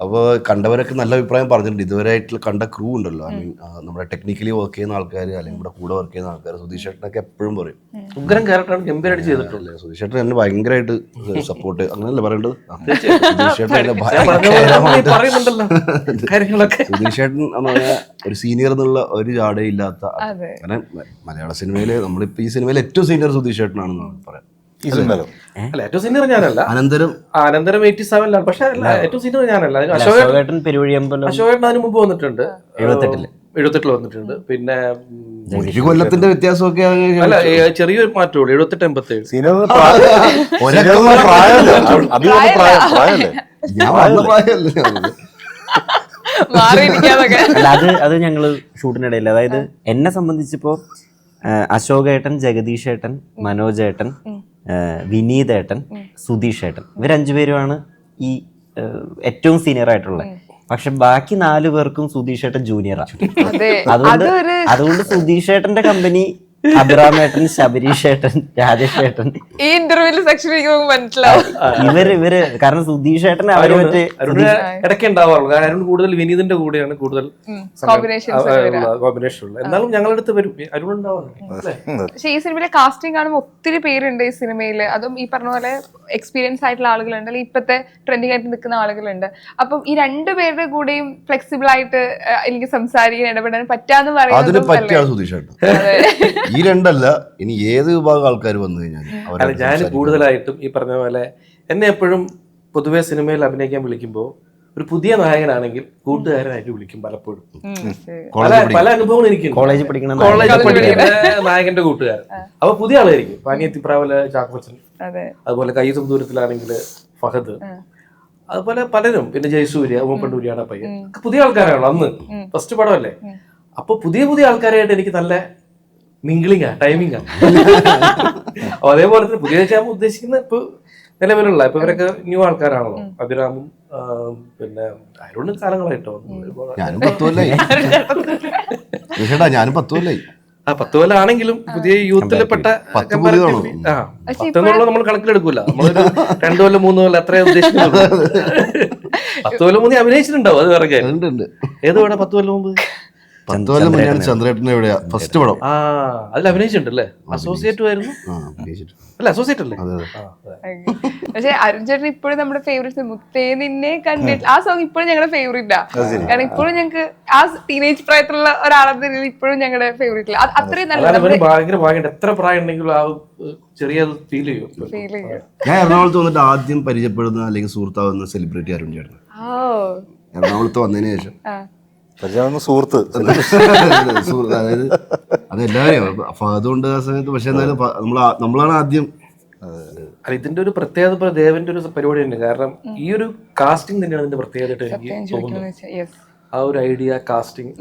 അപ്പോൾ കണ്ടവരൊക്കെ നല്ല അഭിപ്രായം പറഞ്ഞിട്ടുണ്ട്. ഇതുവരെയായിട്ടുള്ള കണ്ട ക്രൂ ഉണ്ടല്ലോ, ഐ മീൻ നമ്മുടെ ടെക്നിക്കലി വർക്ക് ചെയ്യുന്ന ആൾക്കാർ അല്ലെങ്കിൽ നമ്മുടെ കൂടെ വർക്ക് ചെയ്യുന്ന ആൾക്കാർ, സുധീഷ് ചേട്ടനൊക്കെ എപ്പോഴും പറയും ഉഗ്രം ക്യാരക്ടറാണ്, ഗംഭീരമായിട്ട് ചെയ്തിട്ടുണ്ട്. സുധീഷ് ചേട്ടൻ എന്നെ ഭയങ്കരമായിട്ട് സപ്പോർട്ട്, അങ്ങനെയല്ലേ പറയേണ്ടത്? സുധീഷ് ചേട്ടൻ എന്നെ പറയുന്നുണ്ടല്ലോ കാര്യങ്ങളൊക്കെ. സുധീഷ് ചേട്ടൻ എന്ന് പറഞ്ഞാൽ ഒരു സീനിയർ എന്നുള്ള ഒരു ജാടയില്ലാത്ത, കാരണം മലയാള സിനിമയിൽ നമ്മളിപ്പോൾ ഈ സിനിമയിൽ ഏറ്റവും സീനിയർ സുധീഷ് ചേട്ടനാണെന്ന് പറയാം. ഈ സിനിമയിലോ? അല്ല, ഏറ്റവും സീനിയർ ഞാനല്ല. അനന്തരം 87 പക്ഷെ ഏറ്റവും സീനിയർ ഞാനല്ല. അശോകേട്ടൻ പെരുവഴിയമ്പലം അശോകേട്ടൻ അതിന് മുമ്പ് വന്നിട്ടുണ്ട്, 78 വന്നിട്ടുണ്ട്. പിന്നെ ഒരു കൊല്ലത്തിന്റെ വ്യത്യാസമൊക്കെ അല്ല, ചെറിയൊരു മാറ്റമുള്ളൂ, 78-87. സീനിയർ പ്രായമല്ലേ? അഭിയൊന്നും പ്രായമല്ലേ? ഞാൻ വന്ന പ്രായമല്ലേ അല്ല, അത് ഞങ്ങള് ഷൂട്ടിനിടയിൽ, അതായത് എന്നെ സംബന്ധിച്ചിപ്പോ അശോകേട്ടൻ, ജഗദീഷ് ഏട്ടൻ, മനോജ് ഏട്ടൻ, വിനീത് ഏട്ടൻ, സുധീഷ് ഏട്ടൻ, ഇവരഞ്ചുപേരുമാണ് ഈ ഏറ്റവും സീനിയർ ആയിട്ടുള്ളത്. പക്ഷെ ബാക്കി 4 പേർക്കും സുധീഷ് ഏട്ടൻ ജൂനിയറാണ്. അതുകൊണ്ട് സുധീഷ് ഏട്ടന്റെ കമ്പനി അഭിറാമേട്ടൻ, ശബരീഷ് ഏട്ടൻ, രാജേഷ് ഏട്ടൻ, ഈ ഇന്റർവ്യൂ സെക്ഷനിലേക്ക് മനസ്സിലാവും ഇവര് കാരണം സുധീഷ് ഏട്ടൻ അവര് മറ്റേ ഇടയ്ക്ക് ഉണ്ടാവാറുള്ളൂ. കാരണം അരുൺ കൂടുതൽ വിനീതിന്റെ കൂടെയാണ് കൂടുതൽ കോമ്പിനേഷൻ ഉള്ളത്. എന്നാലും ഞങ്ങളുടെ അടുത്ത് വരും, അരുൺ ഉണ്ടാവാറുണ്ട്. പക്ഷെ ഈ സിനിമയിലെ കാസ്റ്റിംഗ് കാണുമ്പോൾ ഒത്തിരി പേരുണ്ട് ഈ സിനിമയിൽ. അതും ഈ പറഞ്ഞ പോലെ എക്സ്പീരിയൻസ് ആയിട്ടുള്ള ആളുകളുണ്ട്, അല്ലെങ്കിൽ ഇപ്പത്തെ ട്രെൻഡിങ് ആയിട്ട് നിൽക്കുന്ന ആളുകളുണ്ട്. അപ്പം ഈ 2 പേരുടെ കൂടെയും ഫ്ലെക്സിബിൾ ആയിട്ട് എനിക്ക് സംസാരിക്കാൻ, ഇടപെടാൻ പറ്റാന്ന് പറയുന്നത് ഈ രണ്ടല്ല, ഇനി ഏത് വിഭാഗം ആൾക്കാർ വന്നു കഴിഞ്ഞാൽ ഞാൻ കൂടുതലായിട്ടും ഈ പറഞ്ഞ പോലെ എന്നെ എപ്പോഴും പൊതുവെ സിനിമയിൽ അഭിനയിക്കാൻ വിളിക്കുമ്പോൾ ഒരു പുതിയ നായകനാണെങ്കിൽ കൂട്ടുകാരനായിട്ട് വിളിക്കും പലപ്പോഴും. പല അനുഭവങ്ങൾ എനിക്ക് കോളേജിൽ പഠിക്കുന്ന നായകന്റെ കൂട്ടുകാരൻ. അപ്പൊ പുതിയ ആളായിരിക്കും. പാനിയത്തിപ്രാവല് ചാക്കോച്ചൻ, അതുപോലെ കയ്യും ദൂരത്തിലാണെങ്കിൽ ഫഹദ്, അതുപോലെ പലരും, പിന്നെ ജയസൂര്യ, ഉമ്മപ്പണ്ടൂരിയാണ് പയ്യൻ, പുതിയ ആൾക്കാരാണല്ലോ അന്ന് ഫസ്റ്റ് പടമല്ലേ. അപ്പൊ പുതിയ ആൾക്കാരായിട്ട് എനിക്ക് നല്ല മിംഗ്ലിംഗാ, ടൈമിംഗാ. അതേപോലെ തന്നെ പുതിയ ഉദ്ദേശിക്കുന്ന ഇപ്പൊ നിലവിലുള്ള ഇപ്പൊ ഇവരൊക്കെ ന്യൂ ആൾക്കാരാണല്ലോ. അഭിരാമും പിന്നെ അരുണ് കാലങ്ങളായിട്ടോ. ഞാനും 10 കൊല്ലായി. 10 കൊല്ലാണെങ്കിലും പുതിയ യൂത്തിൽപ്പെട്ട 10 നമ്മൾ കണക്കിലെടുക്കൂല. നമ്മളൊരു 2 കൊല്ലം 3 കൊല്ലം അത്രേ ഉദ്ദേശിക്കുന്നുള്ളൂ. 10 കൊല്ലം മുന്നേ അഭിനയിച്ചിട്ടുണ്ടാവും, അത് വേറെ കാര്യം. ഏത് വേണം 10 കൊല്ലം മുമ്പ്? 10 കൊല്ലം മുന്നെയാണ് ചന്ദ്രേട്ടൻ്റെ എവിടെയാ ഫസ്റ്റ് പടം. അതിൽ അഭിനയിച്ചിട്ടുണ്ടല്ലേ? അസോസിയേറ്റ് ആയിരുന്നു അല്ല, അസോസിയേറ്റ് അല്ലേ? പക്ഷെ അരുൺ ചേട്ടൻ ഇപ്പോഴും നമ്മുടെ ഫേവറേറ്റ്. മുത്തേ നിന്നെ കണ്ടിട്ട് ആ സോങ് ഇപ്പോഴും ഞങ്ങളുടെ ഫേവറേറ്റാ. കാരണം ഇപ്പോഴും ഞങ്ങൾക്ക് ആ ടീനേജ് പ്രായത്തിലുള്ള ഒരാളെന്ന രീതിയിൽ ഇപ്പോഴും ഞങ്ങളുടെ ഫേവറേറ്റ്. അത്രയും നല്ല എത്ര പ്രായം ഉണ്ടെങ്കിലും ആ ചെറിയ ഫീൽ ചെയ്യും. ഞാൻ എറണാകുളത്ത് വന്നിട്ട് ആദ്യം പരിചയപ്പെടുന്ന അല്ലെങ്കിൽ സുഹൃത്താവുന്ന സെലിബ്രിറ്റി അരുൺ ചേട്ടൻ. എറണാകുളത്ത് വന്നതിന് ശേഷം സുഹൃത്ത്, അതായത് അതെല്ലാവരെയും അതുകൊണ്ട് ആ സമയത്ത്. പക്ഷെ എന്നാലും നമ്മളാണ് ആദ്യം. ഇതിന്റെ ഒരു പ്രത്യേകത ദേവന്റെ ഒരു പരിപാടി ഉണ്ട്. കാരണം ഈ ഒരു കാസ്റ്റിംഗ് തന്നെയാണ് ഇതിന്റെ പ്രത്യേകത എനിക്ക് തോന്നുന്നത്. ആ ഒരു ഐഡിയ കാസ്റ്റിംഗ്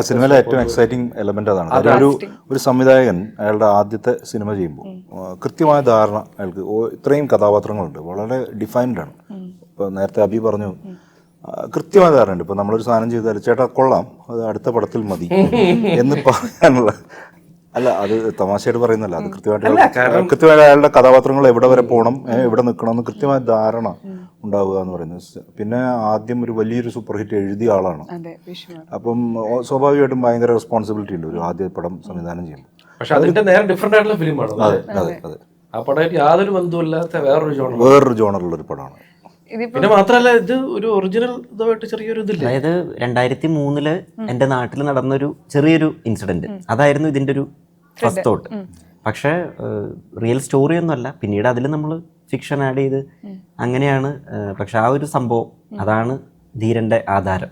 സിനിമയിലെ ഏറ്റവും എക്സൈറ്റിംഗ് എലമെന്റ് അതാണ്. ഒരു സംവിധായകൻ അയാളുടെ ആദ്യത്തെ സിനിമ ചെയ്യുമ്പോൾ കൃത്യമായ ധാരണ അയാൾക്ക്. ഇത്രയും കഥാപാത്രങ്ങളുണ്ട്, വളരെ ഡിഫൈൻഡ് ആണ്. ഇപ്പൊ നേരത്തെ അബി പറഞ്ഞു, കൃത്യമായ ധാരണയുണ്ട്. ഇപ്പൊ നമ്മളൊരു സാധനം ചെയ്താൽ ചേട്ടാ കൊള്ളാം, അത് അടുത്ത പടത്തിൽ മതി എന്ന് പറയാനുള്ള, അല്ല അത് തമാശയായിട്ട് പറയുന്നല്ല, അത് കൃത്യമായിട്ട് അയാളുടെ കഥാപാത്രങ്ങൾ എവിടെ വരെ പോകണം, എവിടെ നിൽക്കണം എന്ന് കൃത്യമായ ധാരണ ഉണ്ടാവുക എന്ന് പറയുന്നത്. പിന്നെ ആദ്യം ഒരു വലിയൊരു സൂപ്പർ ഹിറ്റ് എഴുതിയ ആളാണ്. അപ്പം സ്വാഭാവികമായിട്ടും ഭയങ്കര റെസ്പോൺസിബിലിറ്റി ഉണ്ട് ഒരു ആദ്യ പടം സംവിധാനം ചെയ്യുമ്പോൾ. പക്ഷെ അതിന്റെ നേരെ ഡിഫറെന്റ് ആയിട്ടുള്ള ഫിലിമാണ്. അതെ, ആ പടമായിട്ട് യാതൊരു ബന്ധമില്ലാത്ത വേറൊരു ജോണറുള്ള ഒരു പടമാണ്. പിന്നെ മാത്രല്ല ഇത് ഒരു ഒറിജിനൽ ഇതുമായിട്ട് ചെറിയൊരു ഇതില്ല. അതായത് 2003 എന്റെ നാട്ടിൽ നടന്നൊരു ചെറിയൊരു ഇൻസിഡന്റ്, അതായിരുന്നു ഇതിന്റെ ഒരു ഫസ്റ്റ് തോട്ട്. പക്ഷെ റിയൽ സ്റ്റോറി ഒന്നുമല്ല. പിന്നീട് അതിൽ നമ്മൾ ഫിക്ഷൻ ആഡ് ചെയ്ത് അങ്ങനെയാണ്. പക്ഷെ ആ ഒരു സംഭവം അതാണ് ധീരന്റെ ആധാരം.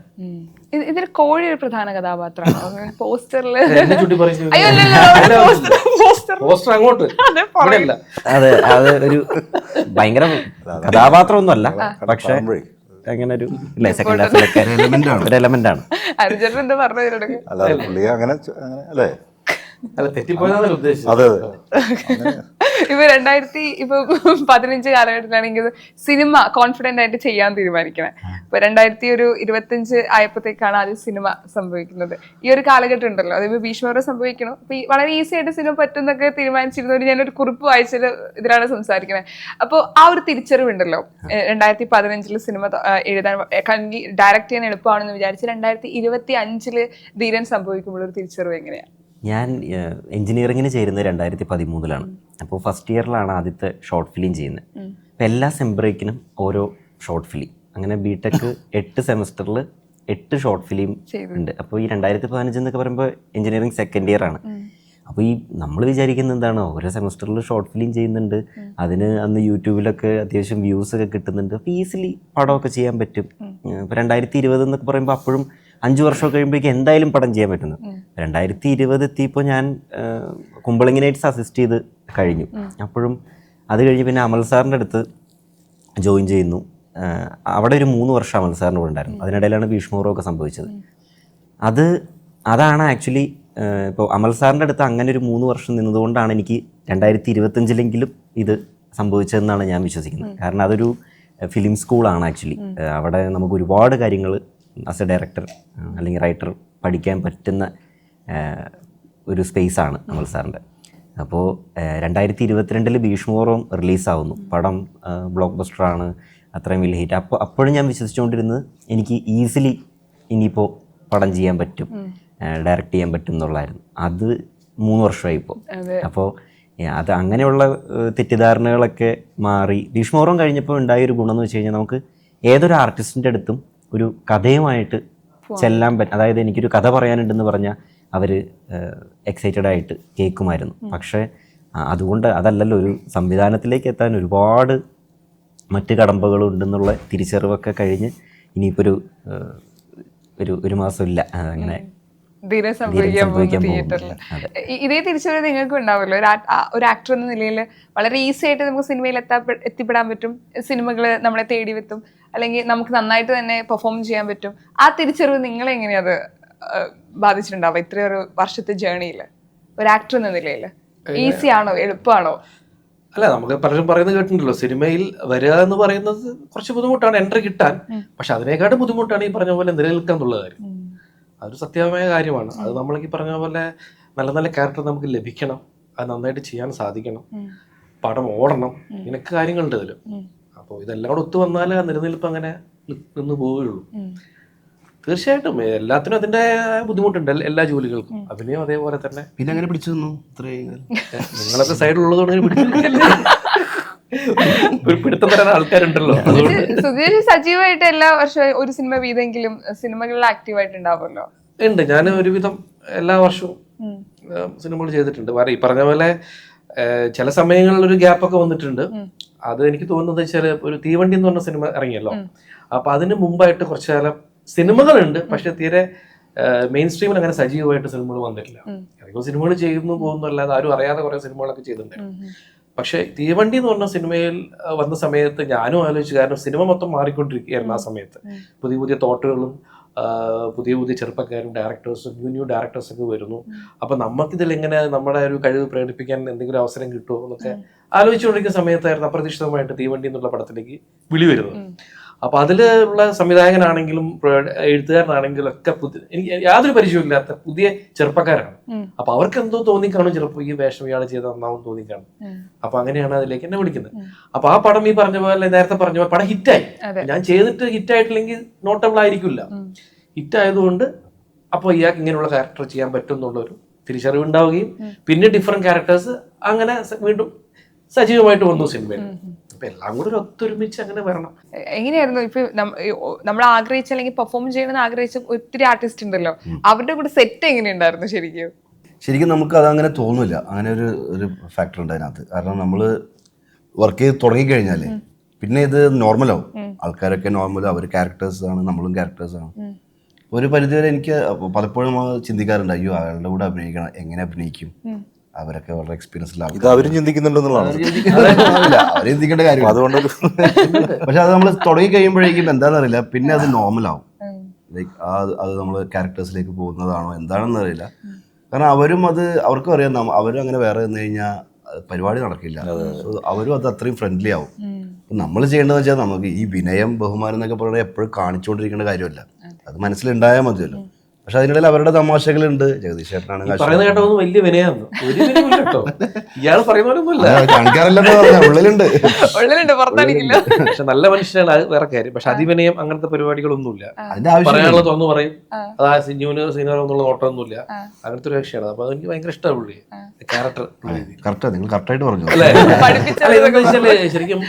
ഇതിൽ കോഴി ഒരു പ്രധാന കഥാപാത്രമാണ് പോസ്റ്ററില്. അതെ, അത് ഒരു ഭയങ്കര കഥാപാത്രമൊന്നും അല്ല, പക്ഷെ അങ്ങനെ ഒരു സെക്കൻഡ് ഹാഫിലൊക്കെ ഒരു എലമെന്റ് ആണ്. എന്താ പറഞ്ഞു അങ്ങനെ അല്ലേ? അല്ല തെറ്റിപ്പോയതാണ് ഉദ്ദേശിച്ചത്. അതെ അതെ. ഇപ്പൊ 2015 കാലഘട്ടത്തിലാണെങ്കിൽ സിനിമ കോൺഫിഡന്റ് ആയിട്ട് ചെയ്യാൻ തീരുമാനിക്കണേ. ഇപ്പൊ 2025 ആയപ്പോഴത്തേക്കാണ് ആദ്യം സിനിമ സംഭവിക്കുന്നത്. ഈ ഒരു കാലഘട്ടം ഉണ്ടല്ലോ, അതിപ്പോ ഭീഷ്മരെ സംഭവിക്കണം. അപ്പൊ ഈ വളരെ ഈസി ആയിട്ട് സിനിമ പറ്റുന്നൊക്കെ തീരുമാനിച്ചിരുന്നവർ ഞാനൊരു കുറിപ്പ് വായിച്ചത് ഇതിലാണ് സംസാരിക്കുന്നത്. അപ്പോൾ ആ ഒരു തിരിച്ചറിവുണ്ടല്ലോ 2015 സിനിമ എഴുതാൻ ഡയറക്റ്റ് ചെയ്യാൻ എളുപ്പമാണെന്ന് വിചാരിച്ച് 2025 ധീരൻ സംഭവിക്കുമ്പോൾ ഒരു തിരിച്ചറിവ് എങ്ങനെയാണ്? ഞാൻ എൻജിനീയറിങ്ങിന് ചേരുന്നത് 2013 അപ്പോൾ ഫസ്റ്റ് ഇയറിലാണ് ആദ്യത്തെ ഷോർട്ട് ഫിലിം ചെയ്യുന്നത്. അപ്പോൾ എല്ലാ സെംബ്രേക്കിനും ഓരോ ഷോർട്ട് ഫിലിം, അങ്ങനെ ബിടെക് 8 സെമസ്റ്ററിൽ 8 ഷോർട്ട് ഫിലിം ഉണ്ട്. അപ്പോൾ ഈ 2015 എന്നൊക്കെ പറയുമ്പോൾ എൻജിനീയറിങ് സെക്കൻഡ് ഇയർ ആണ്. അപ്പോൾ ഈ നമ്മൾ വിചാരിക്കുന്നത് എന്താണോ, ഓരോ സെമസ്റ്ററിൽ ഷോർട്ട് ഫിലിം ചെയ്യുന്നുണ്ട്, അതിന് അന്ന് യൂട്യൂബിലൊക്കെ അത്യാവശ്യം വ്യൂസ് ഒക്കെ കിട്ടുന്നുണ്ട്, അപ്പോൾ ഈസിലി പടമൊക്കെ ചെയ്യാൻ പറ്റും. ഇപ്പോൾ 2020 എന്നൊക്കെ പറയുമ്പോൾ അപ്പോഴും 5 വർഷം കഴിയുമ്പോഴേക്കും എന്തായാലും പടം ചെയ്യാൻ പറ്റുന്നു. 2020 എത്തിയപ്പോൾ ഞാൻ കുമ്പളങ്ങി നൈറ്റ്സ് അസിസ്റ്റ് ചെയ്ത് കഴിഞ്ഞു. അപ്പോഴും അത് കഴിഞ്ഞ് പിന്നെ അമൽ സാറിൻ്റെ അടുത്ത് ജോയിൻ ചെയ്യുന്നു. അവിടെ ഒരു 3 വർഷം അമൽ സാറിൻ്റെ കൂടെ ഉണ്ടായിരുന്നു. അതിനിടയിലാണ് ഭീഷ്മോറൊക്കെ സംഭവിച്ചത്. അതാണ് ആക്ച്വലി ഇപ്പോൾ അമൽ സാറിൻ്റെ അടുത്ത് അങ്ങനെ ഒരു 3 വർഷം നിന്നതുകൊണ്ടാണ് എനിക്ക് 2025 ഇത് സംഭവിച്ചതെന്നാണ് ഞാൻ വിശ്വസിക്കുന്നത്. കാരണം അതൊരു ഫിലിം സ്കൂളാണ് ആക്ച്വലി. അവിടെ നമുക്ക് ഒരുപാട് കാര്യങ്ങൾ ആസ് എ ഡയറക്ടർ അല്ലെങ്കിൽ റൈറ്റർ പഠിക്കാൻ പറ്റുന്ന ഒരു സ്പേസാണ് അമൽ സാറിൻ്റെ. അപ്പോൾ 2022 ഭീഷ്മോറും റിലീസാവുന്നു. പടം ബ്ലോക്ക് ബസ്റ്ററാണ്, അത്രയും വലിയ ഹിറ്റ്. അപ്പോഴും ഞാൻ വിശ്വസിച്ചുകൊണ്ടിരുന്നത് എനിക്ക് ഈസിലി ഇനിയിപ്പോൾ പടം ചെയ്യാൻ പറ്റും, ഡയറക്റ്റ് ചെയ്യാൻ പറ്റും എന്നുള്ളതായിരുന്നു. അത് 3 വർഷമായി ഇപ്പോൾ. അപ്പോൾ അത് അങ്ങനെയുള്ള തെറ്റിദ്ധാരണകളൊക്കെ മാറി. ഭീഷ്മോറും കഴിഞ്ഞപ്പോൾ ഉണ്ടായൊരു ഗുണമെന്ന് വെച്ച് കഴിഞ്ഞാൽ നമുക്ക് ഏതൊരു ആർട്ടിസ്റ്റിൻ്റെ അടുത്തും ഒരു കഥയുമായിട്ട് ചെല്ലാൻ പറ്റും. അതായത് എനിക്കൊരു കഥ പറയാനുണ്ടെന്ന് പറഞ്ഞാൽ അവർ എക്സൈറ്റഡ് ആയിട്ട് കേൾക്കുമായിരുന്നു. പക്ഷേ അതുകൊണ്ട് അതല്ലല്ലോ, ഒരു സംവിധാനത്തിലേക്ക് എത്താൻ ഒരുപാട് മറ്റ് കടമ്പകളുണ്ടെന്നുള്ള തിരിച്ചറിവൊക്കെ കഴിഞ്ഞ് ഇനിയിപ്പോൾ ഒരു മാസമില്ല അങ്ങനെ ധീരൻ സംഭവിക്കാൻ പോകുന്നു തിയേറ്ററിൽ. ഇതേ തിരിച്ചറിവ് നിങ്ങൾക്ക് ഉണ്ടാവുമല്ലോ ഒരു ആക്ടർ എന്ന നിലയിൽ. വളരെ ഈസി ആയിട്ട് നമുക്ക് സിനിമയിൽ എത്തിപ്പെടാൻ പറ്റും, സിനിമകൾ നമ്മളെ തേടി എത്തും, അല്ലെങ്കിൽ നമുക്ക് നന്നായിട്ട് തന്നെ പെർഫോം ചെയ്യാൻ പറ്റും. ആ തിരിച്ചറിവ് നിങ്ങളെ എങ്ങനെയത് ബാധിച്ചിട്ടുണ്ടാവുക ഇത്രയൊരു വർഷത്തെ ജേർണിയിൽ ഒരു ആക്ടർ എന്ന നിലയിൽ? ഈസി ആണോ, എളുപ്പമാണോ? അല്ല, നമുക്ക് പലരും പറയുന്നത് കേട്ടിട്ടുണ്ടല്ലോ, സിനിമയിൽ വരിക എന്ന് പറയുന്നത് കുറച്ച് ബുദ്ധിമുട്ടാണ്, എൻട്രി കിട്ടാൻ. പക്ഷെ അതിനേക്കാളും ബുദ്ധിമുട്ടാണ് ഈ പറഞ്ഞ പോലെ നിലനിൽക്കുക എന്നുള്ള കാര്യം. അതൊരു സത്യമായ കാര്യമാണ്. അത് നമ്മളീ പറഞ്ഞ പോലെ നല്ല നല്ല ക്യാരക്ടർ നമുക്ക് ലഭിക്കണം, അത് നന്നായിട്ട് ചെയ്യാൻ സാധിക്കണം, പടം ഓടണം, ഇങ്ങനെയൊക്കെ കാര്യങ്ങളുണ്ട് ഇതിൽ. അപ്പോൾ ഇതെല്ലാം കൂടെ ഒത്തു വന്നാൽ ആ നിലനിൽപ്പ് അങ്ങനെ നിന്ന് പോവുകയുള്ളൂ. തീർച്ചയായിട്ടും എല്ലാത്തിനും അതിൻ്റെ ബുദ്ധിമുട്ടുണ്ട്, എല്ലാ ജോലികൾക്കും. അഭിനയം അതേപോലെ തന്നെ. പിന്നെ അങ്ങനെ പിടിച്ചു തന്നു ഇത്രയും നിങ്ങളൊക്കെ സൈഡിലുള്ളതുകൊണ്ട് അങ്ങനെ പിടിച്ചു ഒരു പിടുത്തം തരാൻ ആൾക്കാരുണ്ടല്ലോ. സുധീഷ് സജീവമായിട്ട് എല്ലാ വർഷവും ഒരു സിനിമ വീതെങ്കിലും സിനിമകളിൽ ആക്റ്റീവായിട്ടുണ്ടാവുമല്ലോ. ഉണ്ട്, ഞാൻ ഒരുവിധം എല്ലാ വർഷവും സിനിമകൾ ചെയ്തിട്ടുണ്ട്. ഈ പറഞ്ഞ പോലെ ചില സമയങ്ങളിൽ ഒരു ഗ്യാപ്പൊക്കെ വന്നിട്ടുണ്ട്. അത് എനിക്ക് തോന്നുന്നത് വെച്ചാൽ ഒരു തീവണ്ടി എന്ന് പറഞ്ഞ സിനിമ ഇറങ്ങിയല്ലോ, അപ്പൊ അതിന് മുമ്പായിട്ട് കുറച്ചു കാലം സിനിമകളുണ്ട്, പക്ഷെ തീരെ മെയിൻ സ്ട്രീമിൽ അങ്ങനെ സജീവമായിട്ട് സിനിമകൾ വന്നിട്ടില്ല. അധികം സിനിമകൾ ചെയ്യുന്നു പോകുന്നു അല്ലാതെ ആരും അറിയാതെ കുറെ സിനിമകളൊക്കെ ചെയ്തിട്ടുണ്ട്. പക്ഷെ തീവണ്ടി എന്ന് പറഞ്ഞ സിനിമയിൽ വന്ന സമയത്ത് ഞാനും ആലോചിച്ചു, കാരണം സിനിമ മൊത്തം മാറിക്കൊണ്ടിരിക്കുകയായിരുന്നു ആ സമയത്ത്. പുതിയ പുതിയ തോട്ടുകളും പുതിയ പുതിയ ചെറുപ്പക്കാരും ഡയറക്ടേഴ്സും ന്യൂ ഡയറക്ടേഴ്സൊക്കെ വരുന്നു. അപ്പൊ നമുക്കിതിൽ എങ്ങനെ നമ്മുടെ ഒരു കഴിവ് പ്രകടിപ്പിക്കാൻ എന്തെങ്കിലും അവസരം കിട്ടുമോ എന്നൊക്കെ ആലോചിച്ചുകൊണ്ടിരിക്കുന്ന സമയത്തായിരുന്നു അപ്രതീക്ഷിതമായിട്ട് തീവണ്ടി എന്നുള്ള പടത്തിലേക്ക് വിളി വരുന്നത്. അപ്പൊ അതിലുള്ള സംവിധായകനാണെങ്കിലും എഴുത്തുകാരനാണെങ്കിലും ഒക്കെ എനിക്ക് യാതൊരു പരിചയമില്ലാത്ത പുതിയ ചെറുപ്പക്കാരാണ്. അപ്പൊ അവർക്ക് എന്തോ തോന്നിക്കാണും, ചിലപ്പോൾ ഈ വേഷം ഇയാൾ ചെയ്ത് നന്നാവും തോന്നിക്കാണും. അപ്പൊ അങ്ങനെയാണ് അതിലേക്ക് എന്നെ വിളിക്കുന്നത്. അപ്പൊ ആ പടം ഈ പറഞ്ഞ പോലെ നേരത്തെ പറഞ്ഞ പോലെ പടം ഹിറ്റായി. ഞാൻ ചെയ്തിട്ട് ഹിറ്റായിട്ടില്ലെങ്കിൽ നോട്ടബിൾ ആയിരിക്കില്ല. ഹിറ്റായതുകൊണ്ട് അപ്പോൾ ഇയാൾക്ക് ഇങ്ങനെയുള്ള ക്യാരക്ടർ ചെയ്യാൻ പറ്റും എന്നുള്ളൊരു തിരിച്ചറിവ് ഉണ്ടാവുകയും പിന്നെ ഡിഫറെന്റ് ക്യാരക്ടേഴ്സ് അങ്ങനെ വീണ്ടും സജീവമായിട്ട് വന്നു സിനിമയിൽ. എല്ലാം കൂടെ ഒത്തൊരുമിച്ച് അങ്ങനെ വരണം. എങ്ങനെയായിരുന്നു ഇപ്പൊ നമ്മൾ ആഗ്രഹിച്ച അല്ലെങ്കിൽ പെർഫോം ചെയ്യണമെന്ന് ആഗ്രഹിച്ച ഒത്തിരി ആർട്ടിസ്റ്റ് ഉണ്ടല്ലോ, അവരുടെ കൂടെ സെറ്റ് എങ്ങനെയുണ്ടായിരുന്നു? ശരിക്കും നമുക്ക് അതങ്ങനെ തോന്നില്ല, അങ്ങനെ ഒരു ഫാക്ടർ ഉണ്ട് അതിനകത്ത്. കാരണം നമ്മൾ വർക്ക് ചെയ്ത് തുടങ്ങിക്കഴിഞ്ഞാൽ പിന്നെ ഇത് നോർമലാവും. ആൾക്കാരൊക്കെ നോർമലും, അവർ ക്യാരക്ടേഴ്സാണ്, നമ്മളും ക്യാരക്ടേഴ്സാണ്. ഒരു പരിധിവരെ എനിക്ക് പലപ്പോഴും ചിന്തിക്കാറുണ്ട്, അയ്യോ അയാളുടെ കൂടെ അഭിനയിക്കണം, എങ്ങനെ അഭിനയിക്കും, അവരൊക്കെ വളരെ എക്സ്പീരിയൻസിലാണ്. ഇത് അവരും ചിന്തിക്കുന്നുണ്ടെന്നുള്ളതാണ്. അവര് ചിന്തിക്കേണ്ട കാര്യം അതുകൊണ്ട്. പക്ഷെ അത് നമ്മൾ തുടങ്ങി കഴിയുമ്പോഴേക്കും എന്താണെന്നറിയില്ല, പിന്നെ അത് നോർമലാവും. ലൈക്ക് അത് നമ്മൾ ക്യാരക്ടേഴ്സിലേക്ക് പോകുന്നതാണോ എന്താണെന്ന് അറിയില്ല. കാരണം അവരും അവർക്കും അറിയാം അവരും അങ്ങനെ വേറെ നിന്ന് കഴിഞ്ഞാൽ പരിപാടി നടക്കില്ല. So അവരും അത് അത്രയും ഫ്രണ്ട്ലി ആവും. നമ്മൾ ചെയ്യേണ്ടതെന്ന് വെച്ചാൽ നമുക്ക് ഈ വിനയം ബഹുമാനം എന്നൊക്കെ പറയുന്നത് എപ്പോഴും കാണിച്ചുകൊണ്ടിരിക്കേണ്ട കാര്യമല്ല, അത് മനസ്സിലുണ്ടായാൽ മതിയല്ലോ. പക്ഷെ അതിനിടയിൽ അവരുടെ തമാശകളുണ്ട്. ജഗദീഷ് ചേട്ടനാണ് പറയുന്ന കേട്ടൊന്നും വലിയ വിനയാന്ന് ഒരു വിനയമില്ല കേട്ടോ. ഇയാൾ പറയുന്ന പോലൊന്നുമില്ല, കാണിക്കാറില്ലെന്ന് പറഞ്ഞാൽ ഉള്ളിലുണ്ട്. പക്ഷെ നല്ല മനുഷ്യനാണ്, അത് വേറെ കാര്യം. പക്ഷെ അതിവിനയം അങ്ങനത്തെ പരിപാടികളൊന്നുമില്ല. അതിന്റെ ആവശ്യം പറയാനുള്ള തുറന്നു പറയും, അതാ ജൂനിയർ സീനിയർ എന്നുള്ള നോട്ടമൊന്നുമില്ല, അങ്ങനത്തെ ഒരു കക്ഷിയാണ്. അപ്പൊ എനിക്ക് ഭയങ്കര ഇഷ്ടമാണ് പുള്ളി ക്യാരക്ടർ. കറക്റ്റാ, നിങ്ങൾ കറക്റ്റായിട്ട് പറഞ്ഞു. ശരിക്കും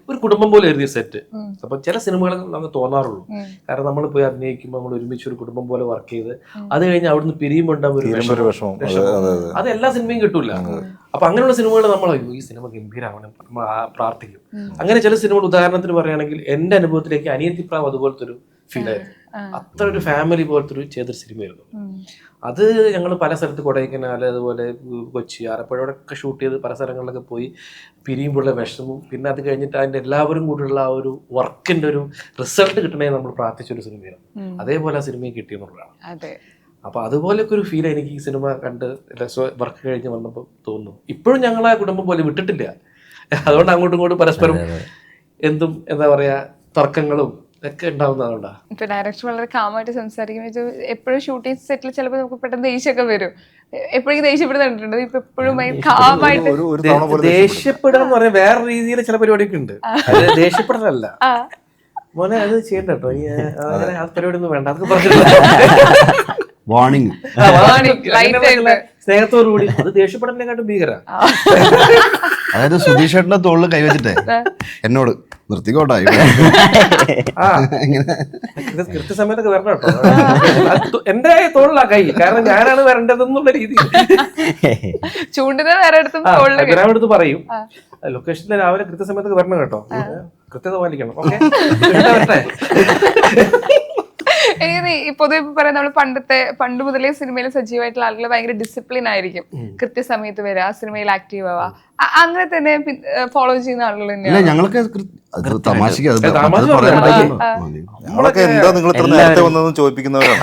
ഒരു കുടുംബം പോലെ എഴുതിയ സെറ്റ്. അപ്പൊ ചില സിനിമകൾ നമുക്ക് തോന്നാറുള്ളൂ, കാരണം നമ്മൾ പോയി അഭിനയിക്കുമ്പോൾ നമ്മൾ ഒരുമിച്ച് ഒരു കുടുംബം പോലെ വർക്ക് ചെയ്ത് അത് കഴിഞ്ഞ് അവിടുന്ന് പിരിയുമ്പോൾ ഉണ്ടാവും ഒരു വിഷമം. അത് എല്ലാ സിനിമയും കിട്ടൂല. അപ്പൊ അങ്ങനെയുള്ള സിനിമകൾ നമ്മൾ ഈ സിനിമ ഗംഭീരമാണ് പ്രാർത്ഥിക്കും. അങ്ങനെ ചില സിനിമകൾ ഉദാഹരണത്തിന് പറയുകയാണെങ്കിൽ എന്റെ അനുഭവത്തിലേക്ക് അനിയത്തിപ്രാവ് അതുപോലത്തെ ഒരു ഫീൽ ആയിരുന്നു. അത്ര ഒരു ഫാമിലി പോലത്തെ ഒരു ചെയ്തൊരു സിനിമയായിരുന്നു അത്. ഞങ്ങൾ പല സ്ഥലത്ത് കൊടൈക്കനാൽ, അതുപോലെ കൊച്ചി, ആലപ്പുഴയോടൊക്കെ ഷൂട്ട് ചെയ്ത് പല സ്ഥലങ്ങളിലൊക്കെ പോയി പിരിയുമ്പോഴുള്ള വിഷമവും പിന്നെ അത് കഴിഞ്ഞിട്ട് അതിൻ്റെ എല്ലാവരും കൂടിയുള്ള ആ ഒരു വർക്കിന്റെ ഒരു റിസൾട്ട് കിട്ടണേ നമ്മൾ പ്രാർത്ഥിച്ചൊരു സിനിമയാണ്. അതേപോലെ ആ സിനിമയെ കിട്ടിയെന്നുള്ളതാണ്. അപ്പൊ അതുപോലൊക്കെ ഒരു ഫീൽ എനിക്ക് ഈ സിനിമ കണ്ട് വർക്ക് കഴിഞ്ഞ് വന്നപ്പോൾ തോന്നുന്നു. ഇപ്പോഴും ഞങ്ങൾ ആ കുടുംബം പോലെ വിട്ടിട്ടില്ല. അതുകൊണ്ട് അങ്ങോട്ടും ഇങ്ങോട്ടും പരസ്പരം എന്തും എന്താ പറയാ തർക്കങ്ങളും ഒക്കെ ഉണ്ടാവുന്നതുകൊണ്ടാ. ഇപ്പൊ ഡയറക്ടർ വളരെ കാമായിട്ട് സംസാരിക്കും. എപ്പോഴും ഷൂട്ടിംഗ് സെറ്റിൽ ചിലപ്പോൾ നമുക്ക് പെട്ടെന്ന് ദേഷ്യമൊക്കെ വരും. എപ്പോഴും ദേഷ്യപ്പെടുന്നുണ്ട്. ഇപ്പൊ എപ്പോഴും കാമായിട്ട് ദേഷ്യപ്പെടാന്ന് പറയാൻ വേറെ രീതിയിൽ ചില പരിപാടിയൊക്കെ ഉണ്ട്. ദേഷ്യപ്പെടലല്ല മോനെ, അത് ചെയ്യണ്ട കേട്ടോ, അങ്ങനെ ആ പരിപാടി ഒന്നും വേണ്ട, അതൊക്കെ പറഞ്ഞിട്ടില്ല. വാണിംഗ് സ്നേഹത്തോടുകൂടി. അത് ദേഷ്യപ്പെടലിനെക്കാട്ടും ഭീകര. അതായത് സുധീഷ് ചേട്ടന്റെ തോളിൽ കൈവച്ചിട്ടേ എന്നോട് നിർത്തിക്കോട്ടെ, കൃത്യസമയത്തൊക്കെ വരണം കേട്ടോ. എന്റെ തോളിലാ കൈ, കാരണം ഞാനാണ് വരേണ്ടതെന്നുള്ള രീതി. ചൂണ്ടിനെ വേറെ അടുത്ത് പറയും ലൊക്കേഷനിൽ രാവിലെ കൃത്യസമയത്തൊക്കെ വരണം കേട്ടോ, കൃത്യത പാലിക്കണം. ഓക്കെ, പൊതുവെ പറയാം, നമ്മൾ പണ്ട് മുതലേ സിനിമയിൽ സജീവമായിട്ടുള്ള ആളുകൾ ഭയങ്കര ഡിസിപ്ലിൻ ആയിരിക്കും. കൃത്യസമയത്ത് വരിക, സിനിമയിൽ ആക്റ്റീവ് ആവുക, അങ്ങനെ തന്നെ ഫോളോ ചെയ്യുന്ന ആളുകൾ തന്നെയാണ്. ഞങ്ങൾക്ക് എന്താ നിങ്ങൾ ഇത്ര നേരത്തെ വന്നതെന്ന് ചോദിപ്പിക്കുന്നവരാണ്.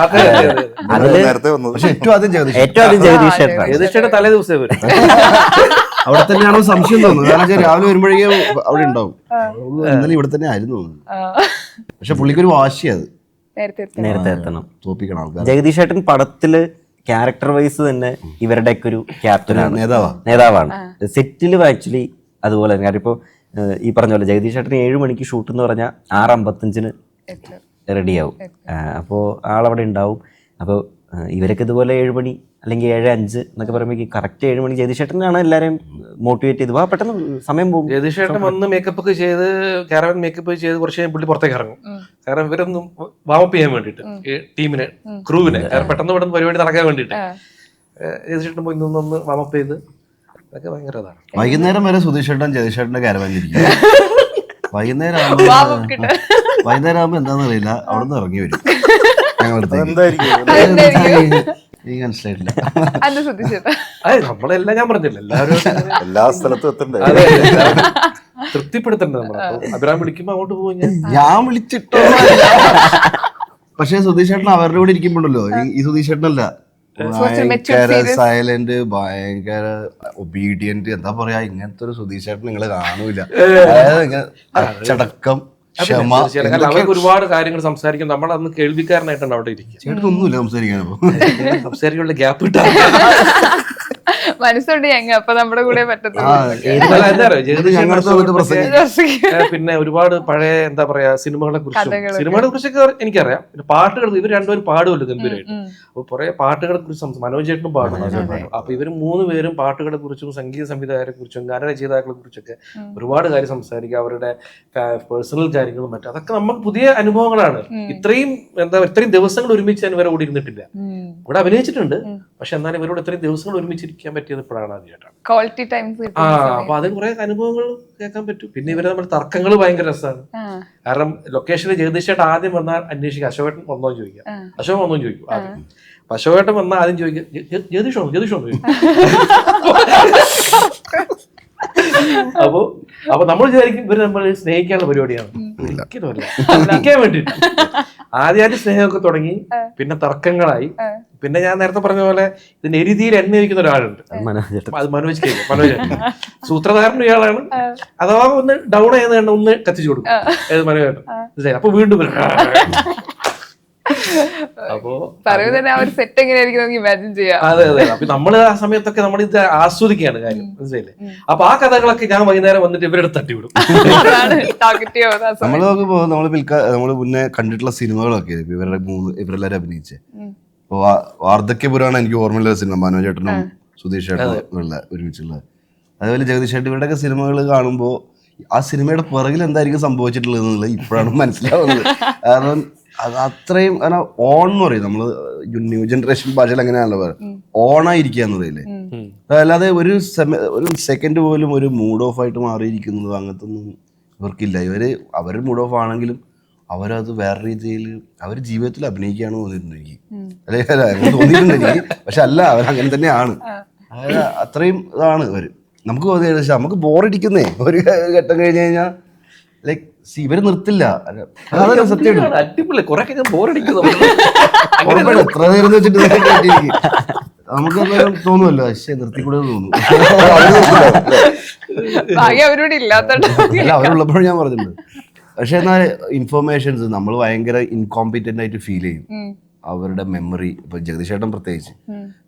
തലേ ദിവസം അവിടെ തന്നെയാണോ സംശയം തോന്നുന്നു. കാരണം രാവിലെ വരുമ്പോഴേക്കും അവിടെ ഉണ്ടാവും. ഇന്നലെ ഇവിടെ തന്നെ ആയിരുന്നു തോന്നുന്നു. പക്ഷെ പുള്ളിക്കൊരു വാശിയത് നേരത്തെ എത്തണം. ജഗദീഷ് ചേട്ടൻ പടത്തില് ക്യാരക്ടർ വൈസ് തന്നെ ഇവരുടെയൊക്കെ ഒരു ക്യാപ്റ്റനാണ്, നേതാവാണ്. സെറ്റിലും ആക്ച്വലി അതുപോലെ തന്നെ. കാരണം ഇപ്പോൾ ഈ പറഞ്ഞ പോലെ ജഗദീഷ് ചേട്ടന് 7 മണിക്ക് ഷൂട്ട് എന്ന് പറഞ്ഞാൽ 6:55 റെഡിയാവും. അപ്പോൾ ആളവിടെ ഉണ്ടാവും. അപ്പോൾ ഇവരൊക്കെ ഇതുപോലെ 7 മണി അല്ലെങ്കിൽ 7:05 എന്നൊക്കെ പറയുമ്പോൾ കറക്റ്റ് 7 മണി ജഗദീഷ് ചേട്ടനാണ് എല്ലാവരെയും മോട്ടിവേറ്റ് ചെയ്ത് പെട്ടെന്ന് സമയം പോകും. ജഗദീഷ് ചേട്ടൻ വന്ന് മേക്കപ്പ് ഒക്കെ ചെയ്ത് കാരവൻ മേക്കപ്പ് ചെയ്ത് കുറച്ച് കഴിഞ്ഞ് പുള്ളി പുറത്തേക്ക് ഇറങ്ങും. കാരണം ഇവരൊന്നും വാമപ്പ് ചെയ്യാൻ വേണ്ടിയിട്ട് ടീമിനെ, ക്രൂവിനെ പെട്ടെന്ന് പെട്ടെന്ന് പരിപാടി നടക്കാൻ വേണ്ടിയിട്ട് ജഗദീഷ് ചേട്ടൻ പോയി നിന്ന് വാമപ്പ് ചെയ്ത് അതൊക്കെ ഭയങ്കര ഇതാണ്. വൈകുന്നേരം വരെ സുധീഷ് ചേട്ടൻ ജഗദീഷ് ചേട്ടന്റെ കാരവാനിരിക്കും. വൈകുന്നേരം ആകുമ്പോ എന്താണെന്ന് അറിയില്ല, അവിടെ നിന്ന് ഇറങ്ങി വരും. നമ്മളെല്ലാം ഞാൻ പറഞ്ഞില്ല, എല്ലാവരും എല്ലാ സ്ഥലത്തും എത്തണ്ടേ, തൃപ്തിപ്പെടുത്തണ്ടേ നമ്മളെ. അഭിരാം വിളിക്കുമ്പോ അങ്ങോട്ട് പോകും. ഞാൻ വിളിച്ചിട്ടോ. പക്ഷെ സുധീഷ് ചേട്ടൻ അവരുടെ കൂടെ ഇരിക്കുമ്പോഴല്ലോ, ഈ സുധീഷ് ചേട്ടനല്ല, ഭയങ്കര സൈലന്റ്, ഭയങ്കര ഒബീഡിയന്റ്, എന്താ പറയാ, ഇങ്ങനത്തെ ഒരു സുധീഷ് ചേട്ടൻ നിങ്ങള് കാണൂല. അതായത് അച്ചടക്കം, ക്ഷമ, അവർക്ക് ഒരുപാട് കാര്യങ്ങൾ സംസാരിക്കും. നമ്മളന്ന് കേൾവിക്കാരനായിട്ടാണ് അവിടെ ഇരിക്കുക. ചേട്ടനൊന്നുമില്ല സംസാരിക്കാനപ്പോ, സംസാരിക്കാനുള്ള ഗ്യാപ്പ് ഇട്ടാ മനസ്സുണ്ട് ഞങ്ങൾ. അപ്പൊ നമ്മുടെ കൂടെ പിന്നെ ഒരുപാട് പഴയ എന്താ പറയാ സിനിമകളെ കുറിച്ചൊക്കെ എനിക്കറിയാം. പിന്നെ പാട്ടുകൾ ഇവർ രണ്ടുപേരും പാടുമല്ലോ ഗംഭീരമായിട്ട്. അപ്പൊ കുറെ പാട്ടുകളെ കുറിച്ച് മനോജ് ചേട്ടനും പാടും. അപ്പൊ ഇവര് 3 പേരും പാട്ടുകളെ കുറിച്ചും സംഗീത സംവിധായകരെ കുറിച്ചും ഗാനരചയിതാക്കളെ കുറിച്ചൊക്കെ ഒരുപാട് കാര്യം സംസാരിക്കുക. അവരുടെ പേഴ്സണൽ കാര്യങ്ങളും മറ്റും അതൊക്കെ നമുക്ക് പുതിയ അനുഭവങ്ങളാണ്. ഇത്രയും ദിവസങ്ങൾ ഒരുമിച്ച് ഞാൻ ഇവരെ കൂടി ഇരുന്നിട്ടില്ല. ഇവിടെ അഭിനയിച്ചിട്ടുണ്ട്, പക്ഷെ എന്നാലും ഇവരോട് ഇത്രയും ദിവസങ്ങൾ ഒരുമിച്ചിരിക്കാൻ പറ്റിയത് ഇപ്പോഴാണ് ആദ്യമായിട്ടാണ്. Quality times. അപ്പൊ അത് കുറെ അനുഭവങ്ങൾ കേൾക്കാൻ പറ്റും. പിന്നെ ഇവരെ നമ്മുടെ തർക്കങ്ങൾ ഭയങ്കര രസമാണ്. കാരണം ലൊക്കേഷനിൽ ജഗദീഷേട്ടൻ ആദ്യം വന്നാൽ അന്വേഷിക്കുക, അശോകേട്ടൻ വന്നോന്ന് ചോദിക്കുക, അശോകൻ വന്നോന്ന് ചോദിക്കും ആദ്യം. അശോകേട്ടൻ വന്നാൽ ആദ്യം ചോദിക്കുക, ജഗദീഷ് വന്നു. അപ്പൊ നമ്മൾ വിചാരിക്കും ഇവര് നമ്മൾ സ്നേഹിക്കാനുള്ള പരിപാടിയാണ്. ഒരിക്കലുമല്ല, സ്നേഹിക്കാൻ വേണ്ടിട്ട്. ആദ്യം സ്നേഹമൊക്കെ തുടങ്ങി, പിന്നെ തർക്കങ്ങളായി, പിന്നെ ഞാൻ നേരത്തെ പറഞ്ഞ പോലെ ഇതിന്റെ എരിതിയിൽ എണ്ണ ഒഴിക്കുന്ന ഒരാളുണ്ട്, അത് മനോജ് കേക്ക്. മനോജ് സൂത്രധാരൻ ഇയാളാണ്. അഥവാ ഒന്ന് ഡൗൺ ആയെന്ന് കണ്ട ഒന്ന് കത്തിച്ചു കൊടുക്കും മനോജ്. അപ്പൊ വീണ്ടും അപ്പോ സെറ്റ് എങ്ങനെയായിരിക്കും ഇമാജിൻ ചെയ്യാം. അതെ അതെ. അപ്പൊ നമ്മള് ആ സമയത്തൊക്കെ നമ്മൾ ഇത് ആസ്വദിക്കുകയാണ് കാര്യം, മനസ്സിലായില്ലേ? അപ്പൊ ആ കഥകളൊക്കെ ഞാൻ വൈകുന്നേരം വന്നിട്ട് ഇവരുടെ തട്ടിവിടും. നമ്മൾ നോക്കുമ്പോ നമ്മള് മുന്നേ കണ്ടിട്ടുള്ള സിനിമകളൊക്കെ ഇവരെല്ലാരും അഭിനയിച്ചേ. ഇപ്പൊ വാർദ്ധക്യപുരാണ് എനിക്ക് ഓർമ്മയുള്ള സിനിമ, മനോജ് ചേട്ടനും സുധീഷ് ചേട്ടനും ഉള്ള ഒരുമിച്ചുള്ള. അതേപോലെ ജഗദീഷ് ചേട്ടൻ ഇവരുടെയൊക്കെ സിനിമകൾ കാണുമ്പോ ആ സിനിമയുടെ പിറകിൽ എന്തായിരിക്കും സംഭവിച്ചിട്ടുള്ളത് എന്നുള്ളത് ഇപ്പോഴാണ് മനസ്സിലാവുന്നത്. കാരണം അത് അത്രയും ഓൺ എന്ന് പറയും, നമ്മള് ന്യൂ ജനറേഷൻ ഭാഷയിൽ അങ്ങനെയാണല്ലോ പറയുക, ഓണായിരിക്കുക എന്ന് പറയില്ലേ. അല്ലാതെ ഒരു സെക്കൻഡ് പോലും ഒരു മൂഡ് ഓഫ് ആയിട്ട് മാറിയിരിക്കുന്നത് അങ്ങനത്തെ ഒന്നും ഇവർക്കില്ല. അവർ മൂഡ് ഓഫ് ആണെങ്കിലും അവരത് വേറെ രീതിയിൽ അവർ ജീവിതത്തിൽ അഭിനയിക്കുകയാണ് തോന്നിയിട്ടുണ്ട് എനിക്ക്. അല്ലെ അങ്ങനെ തോന്നിയിട്ടുണ്ട് എനിക്ക്, പക്ഷെ അല്ല, അവരങ്ങനെ തന്നെയാണ്. അത്രയും ഇതാണ് ഇവര്. നമുക്ക് തോന്നിയത് പക്ഷെ നമുക്ക് ബോറടിക്കുന്നേ ഒരു ഘട്ടം കഴിഞ്ഞ് കഴിഞ്ഞാൽ ലൈക്ക് ഇവര് നിർത്തില്ല. അതൊരു സത്യം. അടിപൊളി കുറെ ബോറടിക്കുന്നു എത്ര നേരം വെച്ചിട്ട് നമുക്ക് തോന്നുമല്ലോ, പക്ഷെ നിർത്തിക്കൂടെ തോന്നുന്നു. അല്ല, അവരുള്ളപ്പോഴും ഞാൻ പറഞ്ഞിട്ടുണ്ട്. പക്ഷെ എന്നാൽ ഇൻഫോർമേഷൻസ് നമ്മൾ ഭയങ്കര ഇൻകോമ്പിറ്റന്റ് ആയിട്ട് ഫീൽ ചെയ്യും. അവരുടെ മെമ്മറി, ഇപ്പൊ ജഗദീഷ് ചേട്ടൻ പ്രത്യേകിച്ച്,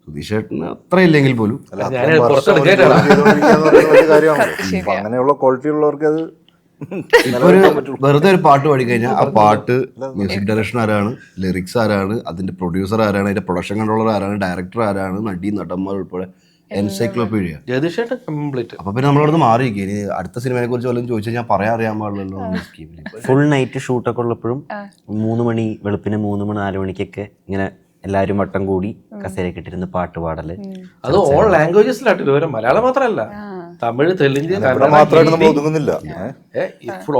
സുധീഷ് ചേട്ടന് അത്ര ഇല്ലെങ്കിൽ പോലും അങ്ങനെയുള്ള ക്വാളിറ്റി ഉള്ളവർക്ക് അത് വെറുതെ ഒരു പാട്ട് പാടി കഴിഞ്ഞാൽ ആ പാട്ട് മ്യൂസിക് ഡയറക്ഷൻ ആരാണ്, ലിറിക്സ് ആരാണ്, അതിന്റെ പ്രൊഡ്യൂസർ ആരാണ്, അതിന്റെ പ്രൊഡക്ഷൻ കൺട്രോളർ ആരാണ്, ഡയറക്ടർ ആരാണ്, നടി നടന്മാർ ഉൾപ്പെടെ എൻസൈക്ലോപീഡിയ. അപ്പൊ പിന്നെ നമ്മളവിടുന്ന് മാറിയിരിക്കും. ഇനി അടുത്ത സിനിമയെ കുറിച്ച് വല്ലതും ചോദിച്ചാൽ ഞാൻ പറയാൻ അറിയാൻ പാടില്ലല്ലോ. ഫുൾ നൈറ്റ് ഷൂട്ടൊക്കെ ഉള്ളപ്പോഴും 3 മണി വെളുപ്പിന് 3 മണി 4 മണിക്കൊക്കെ ഇങ്ങനെ എല്ലാരും വട്ടം കൂടി കസേരയൊക്കെ ഇട്ടിരുന്ന് പാട്ട് പാടല്. അത് ഓൾ ലാംഗ്വേജസിലായിട്ട്, മലയാളം മാത്രമല്ല, തമിഴ്, തെലുങ്ക്,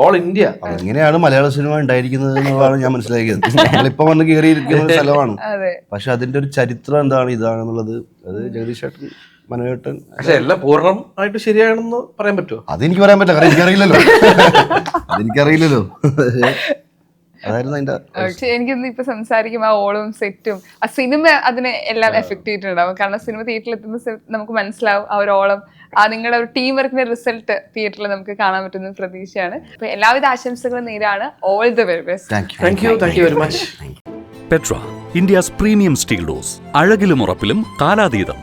ഓൾ ഇന്ത്യ. എങ്ങനെയാണ് മലയാള സിനിമ ഉണ്ടായിരിക്കുന്നത് എന്നുള്ളതാണ് ഞാൻ മനസ്സിലാക്കിയത്. നമ്മളിപ്പോ വന്ന് കയറിയിരിക്കുന്ന ഒരു സ്ഥലമാണ്, പക്ഷെ അതിന്റെ ഒരു ചരിത്രം എന്താണ് ഇതാണെന്നുള്ളത് അത് ജഗദീഷ് ചേട്ടൻ, മനോജേട്ടൻ. പക്ഷെ എല്ലാം പൂർണ്ണമായിട്ട് ശരിയാണെന്ന് പറയാൻ പറ്റുമോ? അതെനിക്ക് പറയാൻ പറ്റില്ല, കാരണം എനിക്കറിയില്ലല്ലോ. അതായിരുന്നു അതിന്റെ. പക്ഷെ എനിക്കൊന്ന് ഇപ്പൊ സംസാരിക്കുമ്പോൾ ആ ഓളും സെറ്റും ആ സിനിമ അതിനെ എല്ലാം എഫക്ട് ചെയ്തിട്ടുണ്ടാവും. കാരണം സിനിമ തിയേറ്ററിൽ എത്തുന്ന നമുക്ക് മനസ്സിലാവും ആ ഒരു ഓളം, ആ നിങ്ങളുടെ ഒരു ടീം വർക്കിന്റെ റിസൾട്ട് തിയേറ്ററിൽ നമുക്ക് കാണാൻ പറ്റുന്ന പ്രതീക്ഷയാണ്. അപ്പൊ എല്ലാവിധ ആശംസകളും നേരാണ്. All the very best. Thank you very much. Petra, India's premium steel doors, അഴകിലും ഉറപ്പിലും കാലാതീതം.